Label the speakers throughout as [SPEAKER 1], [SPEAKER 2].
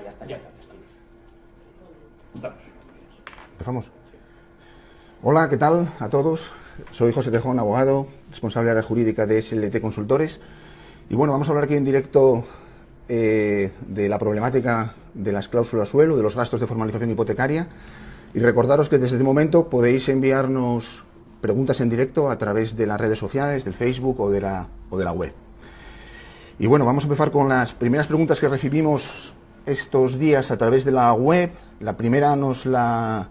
[SPEAKER 1] ya está.
[SPEAKER 2] Estamos.
[SPEAKER 3] ¿Empezamos? Hola, ¿qué tal a todos? Soy José Tejón, abogado, responsable de área jurídica de SLT Consultores. Y bueno, vamos a hablar aquí en directo de la problemática de las cláusulas suelo, de los gastos de formalización hipotecaria. Y recordaros que desde este momento podéis enviarnos preguntas en directo a través de las redes sociales, del Facebook o de la web. Y bueno, vamos a empezar con las primeras preguntas que recibimos estos días a través de la web. La primera nos la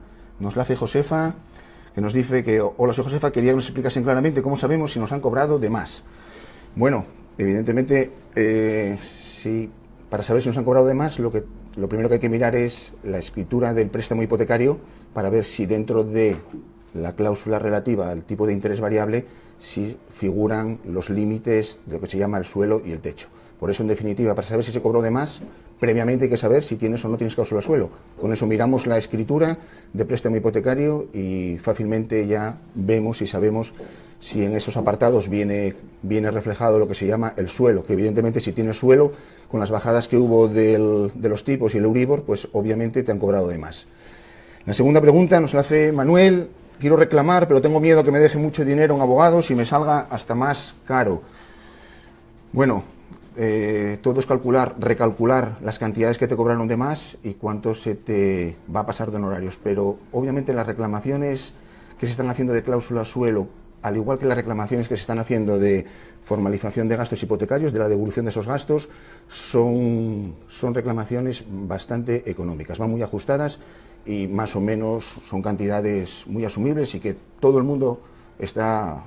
[SPEAKER 3] hace Josefa, que nos dice que: hola, soy Josefa, quería que nos explicasen claramente cómo sabemos si nos han cobrado de más. Bueno, evidentemente, sí, para saber si nos han cobrado de más, lo primero que hay que mirar es la escritura del préstamo hipotecario para ver si dentro de la cláusula relativa al tipo de interés variable si figuran los límites de lo que se llama el suelo y el techo. Por eso, en definitiva, para saber si se cobró de más, previamente hay que saber si tienes o no tienes cláusula suelo. Con eso miramos la escritura de préstamo hipotecario y fácilmente ya vemos y sabemos si en esos apartados viene reflejado lo que se llama el suelo, que evidentemente si tienes suelo, con las bajadas que hubo de los tipos y el Euribor, pues obviamente te han cobrado de más. La segunda pregunta nos la hace Manuel. Quiero reclamar, pero tengo miedo que me deje mucho dinero en abogados y me salga hasta más caro. Bueno, todo es recalcular las cantidades que te cobraron de más y cuánto se te va a pasar de honorarios. Pero obviamente las reclamaciones que se están haciendo de cláusula suelo, al igual que las reclamaciones que se están haciendo de formalización de gastos hipotecarios, de la devolución de esos gastos, son reclamaciones bastante económicas, van muy ajustadas y más o menos son cantidades muy asumibles y que todo el mundo está,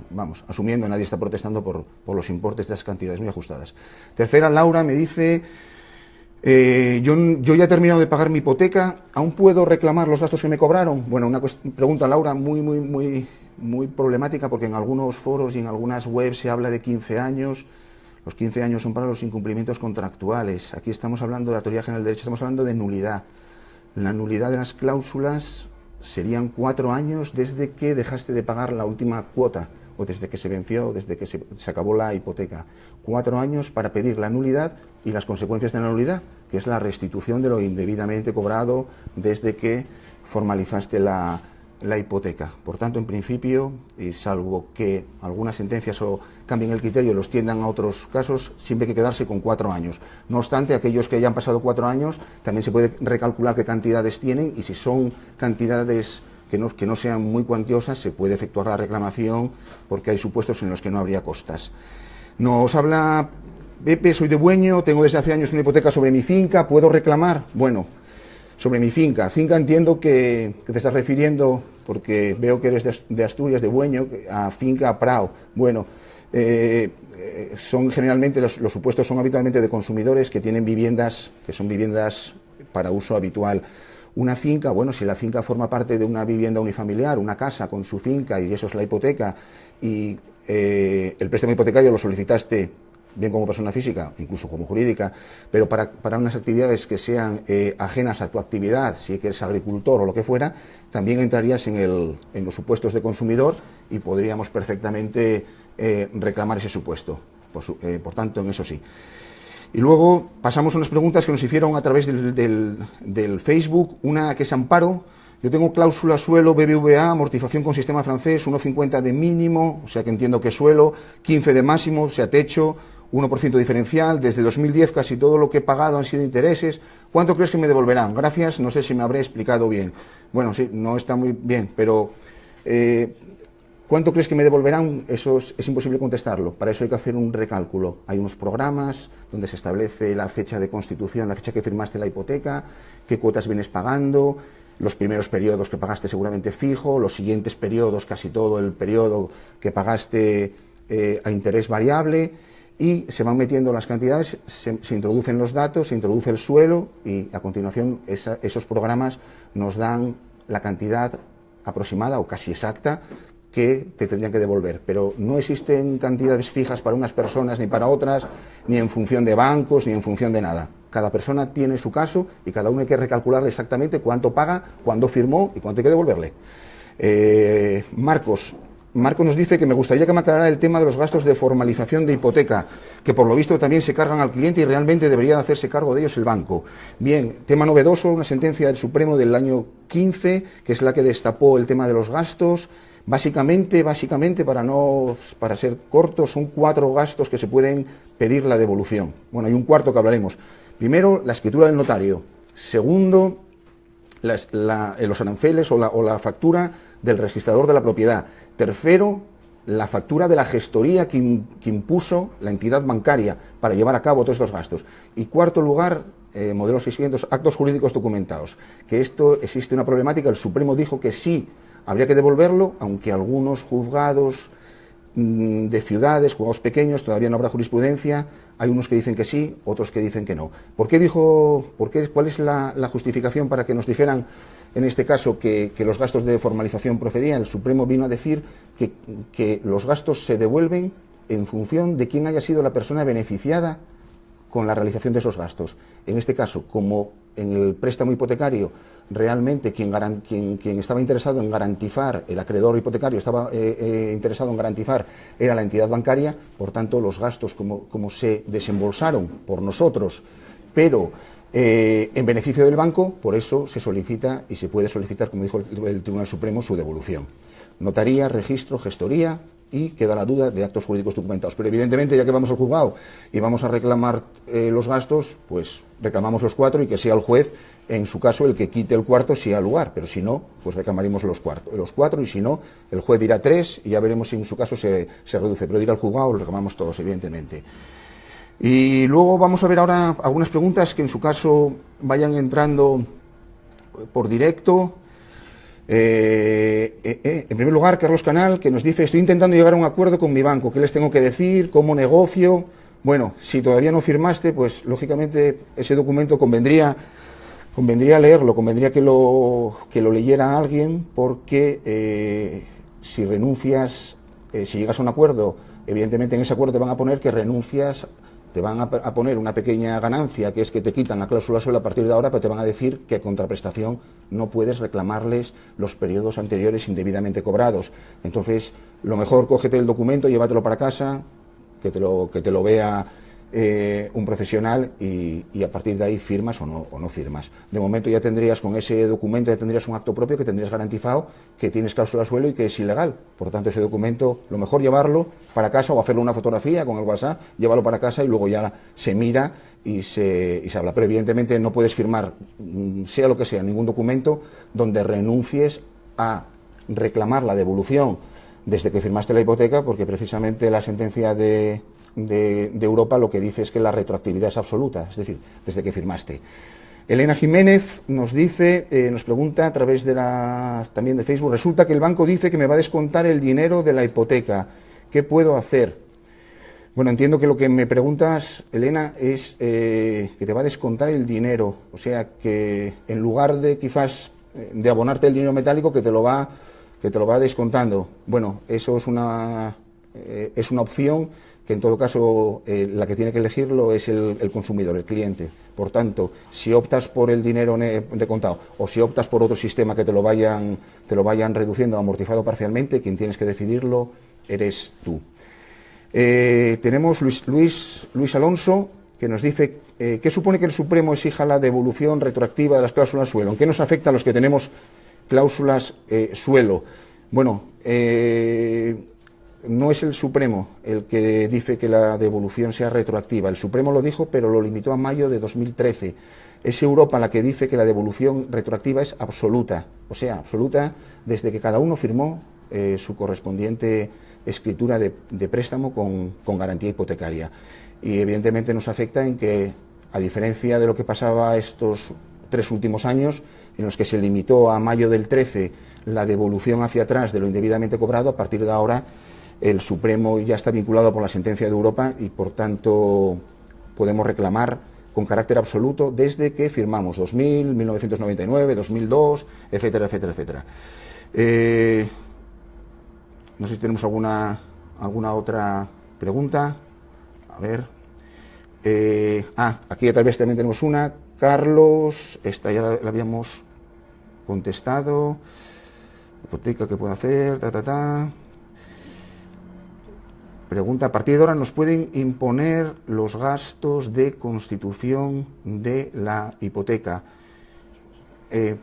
[SPEAKER 3] asumiendo, nadie está protestando por los importes de esas cantidades muy ajustadas. Tercera, Laura me dice: yo ya he terminado de pagar mi hipoteca, ¿aún puedo reclamar los gastos que me cobraron? Bueno, una pregunta, Laura, muy problemática, porque en algunos foros y en algunas webs se habla de 15 años. Los 15 años son para los incumplimientos contractuales. Aquí estamos hablando de la teoría general del derecho, estamos hablando de nulidad. La nulidad de las cláusulas serían 4 años desde que dejaste de pagar la última cuota, o desde que se venció, desde que se acabó la hipoteca. 4 años para pedir la nulidad y las consecuencias de la nulidad, que es la restitución de lo indebidamente cobrado desde que formalizaste la hipoteca. Por tanto, en principio, y salvo que algunas sentencias o cambien el criterio y los tiendan a otros casos, siempre hay que quedarse con 4 años. No obstante, aquellos que hayan pasado 4 años, también se puede recalcular qué cantidades tienen, y si son cantidades que no sean muy cuantiosas, se puede efectuar la reclamación, porque hay supuestos en los que no habría costas. Nos habla Pepe: soy de Bueño, tengo desde hace años una hipoteca sobre mi finca, ¿puedo reclamar? Bueno, sobre mi finca entiendo que te estás refiriendo, porque veo que eres de Asturias, de Bueño, a finca Prao. Bueno, son generalmente, los supuestos son habitualmente de consumidores que tienen viviendas, que son viviendas para uso habitual. Una finca, bueno, si la finca forma parte de una vivienda unifamiliar, una casa con su finca, y eso es la hipoteca, y el préstamo hipotecario lo solicitaste bien como persona física, incluso como jurídica, pero para unas actividades que sean ajenas a tu actividad, si eres agricultor o lo que fuera, también entrarías en los supuestos de consumidor y podríamos perfectamente reclamar ese supuesto. Por tanto, en eso sí. Y luego pasamos a unas preguntas que nos hicieron a través del Facebook. Una que es Amparo: yo tengo cláusula suelo BBVA, amortización con sistema francés, 1,50 de mínimo, o sea que entiendo que suelo, 15 de máximo, o sea techo, 1% diferencial. Desde 2010 casi todo lo que he pagado han sido intereses. ¿Cuánto crees que me devolverán? Gracias, no sé si me habré explicado bien. Bueno, sí, no está muy bien, pero ¿cuánto crees que me devolverán? Eso es imposible contestarlo. Para eso hay que hacer un recálculo. Hay unos programas donde se establece la fecha de constitución, la fecha que firmaste la hipoteca, qué cuotas vienes pagando, los primeros periodos que pagaste seguramente fijo, los siguientes periodos, casi todo el periodo que pagaste a interés variable, y se van metiendo las cantidades, se introducen los datos, se introduce el suelo y a continuación esos programas nos dan la cantidad aproximada o casi exacta que te tendrían que devolver. Pero no existen cantidades fijas para unas personas ni para otras, ni en función de bancos, ni en función de nada. Cada persona tiene su caso y cada uno hay que recalcularle exactamente cuánto paga, cuándo firmó y cuánto hay que devolverle. Marcos, Marco nos dice que me gustaría que me aclarara el tema de los gastos de formalización de hipoteca, que por lo visto también se cargan al cliente y realmente debería hacerse cargo de ellos el banco. Bien, tema novedoso, una sentencia del Supremo del año 15, que es la que destapó el tema de los gastos. Básicamente, para ser cortos, son 4 gastos que se pueden pedir la devolución. Bueno, hay un cuarto que hablaremos. Primero, la escritura del notario. Segundo, los aranceles o la factura del registrador de la propiedad. Tercero, la factura de la gestoría que impuso la entidad bancaria para llevar a cabo todos estos gastos. Y cuarto lugar, modelo 600, actos jurídicos documentados. Que esto existe una problemática, el Supremo dijo que sí, habría que devolverlo, aunque algunos juzgados de ciudades, juzgados pequeños, todavía no habrá jurisprudencia, hay unos que dicen que sí, otros que dicen que no. ¿Cuál es la justificación para que nos dijeran, en este caso, que los gastos de formalización procedían? El Supremo vino a decir que los gastos se devuelven en función de quién haya sido la persona beneficiada con la realización de esos gastos. En este caso, como en el préstamo hipotecario, realmente quien estaba interesado en garantizar, el acreedor hipotecario estaba interesado en garantizar, era la entidad bancaria, por tanto, los gastos como se desembolsaron por nosotros, pero en beneficio del banco, por eso se solicita y se puede solicitar, como dijo el Tribunal Supremo, su devolución. Notaría, registro, gestoría y queda la duda de actos jurídicos documentados. Pero evidentemente, ya que vamos al juzgado y vamos a reclamar los gastos, pues reclamamos los 4 y que sea el juez, en su caso, el que quite el cuarto si ha lugar, pero si no, pues reclamaremos los 4 y si no, el juez dirá 3 y ya veremos si en su caso se reduce, pero dirá al juzgado, lo reclamamos todos, evidentemente. Y luego vamos a ver ahora algunas preguntas que en su caso vayan entrando por directo. En primer lugar, Carlos Canal, que nos dice: estoy intentando llegar a un acuerdo con mi banco, ¿qué les tengo que decir? ¿Cómo negocio? Bueno, si todavía no firmaste, pues lógicamente ese documento convendría leerlo, convendría que lo leyera alguien, porque si renuncias, si llegas a un acuerdo, evidentemente en ese acuerdo te van a poner que renuncias, te van a poner una pequeña ganancia, que es que te quitan la cláusula suelo a partir de ahora, pero te van a decir que a contraprestación no puedes reclamarles los periodos anteriores indebidamente cobrados. Entonces, lo mejor, cógete el documento, llévatelo para casa, que te lo vea un profesional y a partir de ahí firmas o no firmas. De momento ya tendrías, con ese documento, ya tendrías un acto propio que tendrías garantizado que tienes cláusula suelo y que es ilegal. Por tanto, ese documento, lo mejor llevarlo para casa o hacerle una fotografía con el WhatsApp, llevarlo para casa y luego ya se mira y se habla. Pero evidentemente no puedes firmar, sea lo que sea, ningún documento donde renuncies a reclamar la devolución desde que firmaste la hipoteca, porque precisamente la sentencia de Europa lo que dice es que la retroactividad es absoluta, es decir, desde que firmaste. Elena Jiménez nos dice, nos pregunta a través también de Facebook: resulta que el banco dice que me va a descontar el dinero de la hipoteca, ¿qué puedo hacer? Bueno, entiendo que lo que me preguntas, Elena, es que te va a descontar el dinero, o sea, que en lugar de quizás de abonarte el dinero metálico, que te lo va descontando. Bueno, eso es una opción que en todo caso la que tiene que elegirlo es el consumidor, el cliente. Por tanto, si optas por el dinero de contado o si optas por otro sistema que te lo vayan reduciendo, amortizado parcialmente, quien tienes que decidirlo eres tú. Tenemos Luis Alonso, que nos dice: ¿qué supone que el Supremo exija la devolución retroactiva de las cláusulas suelo? ¿En qué nos afecta a los que tenemos cláusulas suelo? Bueno, no es el Supremo el que dice que la devolución sea retroactiva. El Supremo lo dijo, pero lo limitó a mayo de 2013. Es Europa la que dice que la devolución retroactiva es absoluta, o sea, absoluta desde que cada uno firmó su correspondiente escritura de préstamo con garantía hipotecaria. Y evidentemente nos afecta en que, a diferencia de lo que pasaba estos 3 últimos años, en los que se limitó a mayo del 13 la devolución hacia atrás de lo indebidamente cobrado, a partir de ahora el Supremo ya está vinculado por la sentencia de Europa y, por tanto, podemos reclamar con carácter absoluto desde que firmamos 2000, 1999, 2002, etcétera, etcétera, etcétera. No sé si tenemos alguna otra pregunta. A ver. Aquí tal vez también tenemos una. Carlos, esta ya la habíamos contestado. Hipoteca, ¿qué puedo hacer? Pregunta, a partir de ahora nos pueden imponer los gastos de constitución de la hipoteca.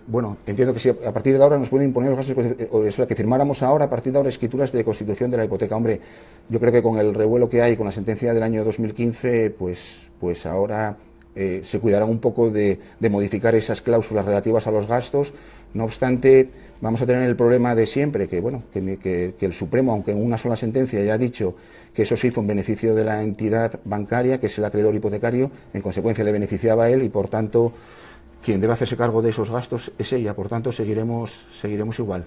[SPEAKER 3] Bueno, entiendo que si a partir de ahora nos pueden imponer los gastos, o sea, que firmáramos ahora, a partir de ahora, escrituras de constitución de la hipoteca. Hombre, yo creo que con el revuelo que hay con la sentencia del año 2015, pues ahora se cuidarán un poco de modificar esas cláusulas relativas a los gastos. No obstante, vamos a tener el problema de siempre, que bueno, que el Supremo, aunque en una sola sentencia ya ha dicho que eso sí fue en beneficio de la entidad bancaria, que es el acreedor hipotecario, en consecuencia le beneficiaba a él y por tanto quien debe hacerse cargo de esos gastos es ella, por tanto seguiremos igual.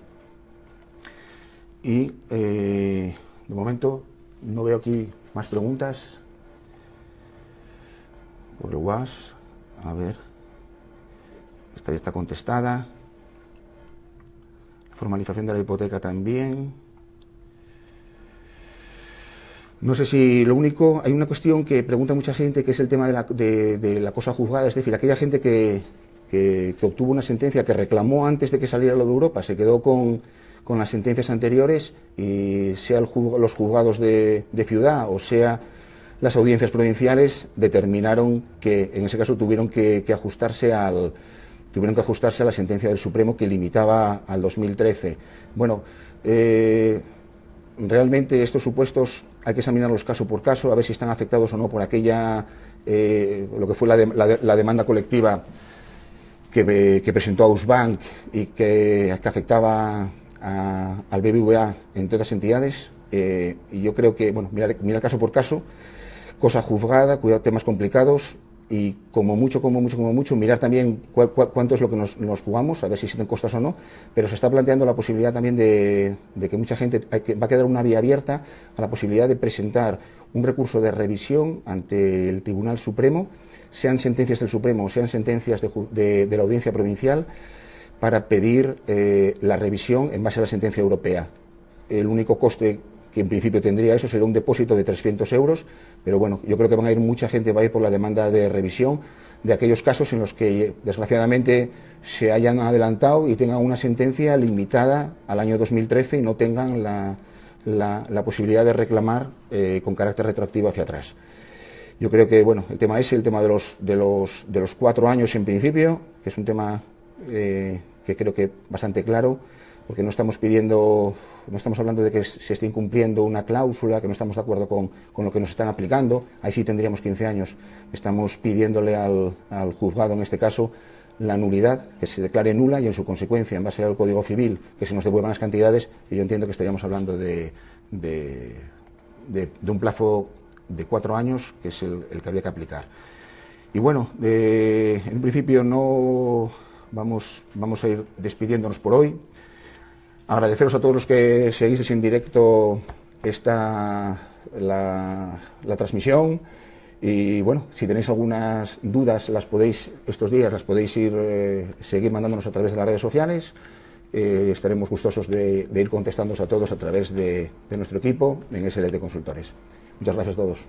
[SPEAKER 3] Y de momento no veo aquí más preguntas. Por el WhatsApp, a ver, esta ya está contestada. Formalización de la hipoteca también. No sé si lo único, hay una cuestión que pregunta mucha gente, que es el tema de la cosa juzgada, es decir, aquella gente que obtuvo una sentencia, que reclamó antes de que saliera lo de Europa, se quedó con las sentencias anteriores y sea los juzgados de ciudad o sea las audiencias provinciales determinaron que en ese caso tuvieron que ajustarse a la sentencia del Supremo que limitaba al 2013. Bueno, realmente estos supuestos hay que examinarlos caso por caso, a ver si están afectados o no por aquella, lo que fue la demanda colectiva que presentó Ausbank y que afectaba al BBVA entre otras entidades. Y yo creo que, bueno, mirar caso por caso, cosa juzgada, cuidado, temas complicados y como mucho, mirar también cuánto es lo que nos jugamos, a ver si existen costas o no, pero se está planteando la posibilidad también de que mucha gente, va a quedar una vía abierta a la posibilidad de presentar un recurso de revisión ante el Tribunal Supremo, sean sentencias del Supremo o sean sentencias de la Audiencia Provincial, para pedir la revisión en base a la sentencia europea. El único coste que en principio tendría eso sería un depósito de 300 euros, pero bueno, yo creo que mucha gente va a ir por la demanda de revisión de aquellos casos en los que desgraciadamente se hayan adelantado y tengan una sentencia limitada al año 2013 y no tengan la posibilidad de reclamar con carácter retroactivo hacia atrás. Yo creo que, bueno, el tema de los 4 años en principio, que es un tema que creo que bastante claro, porque no estamos hablando de que se esté incumpliendo una cláusula, que no estamos de acuerdo con lo que nos están aplicando, ahí sí tendríamos 15 años. Estamos pidiéndole al juzgado, en este caso, la nulidad, que se declare nula y en su consecuencia, en base al Código Civil, que se nos devuelvan las cantidades, y yo entiendo que estaríamos hablando de un plazo de 4 años, que es el que había que aplicar. Y bueno, en principio no vamos a ir despidiéndonos por hoy. Agradeceros a todos los que seguís en directo la transmisión y bueno, si tenéis algunas dudas estos días las podéis seguir mandándonos a través de las redes sociales. Estaremos gustosos de ir contestándoos a todos a través de nuestro equipo en SLT Consultores. Muchas gracias a todos.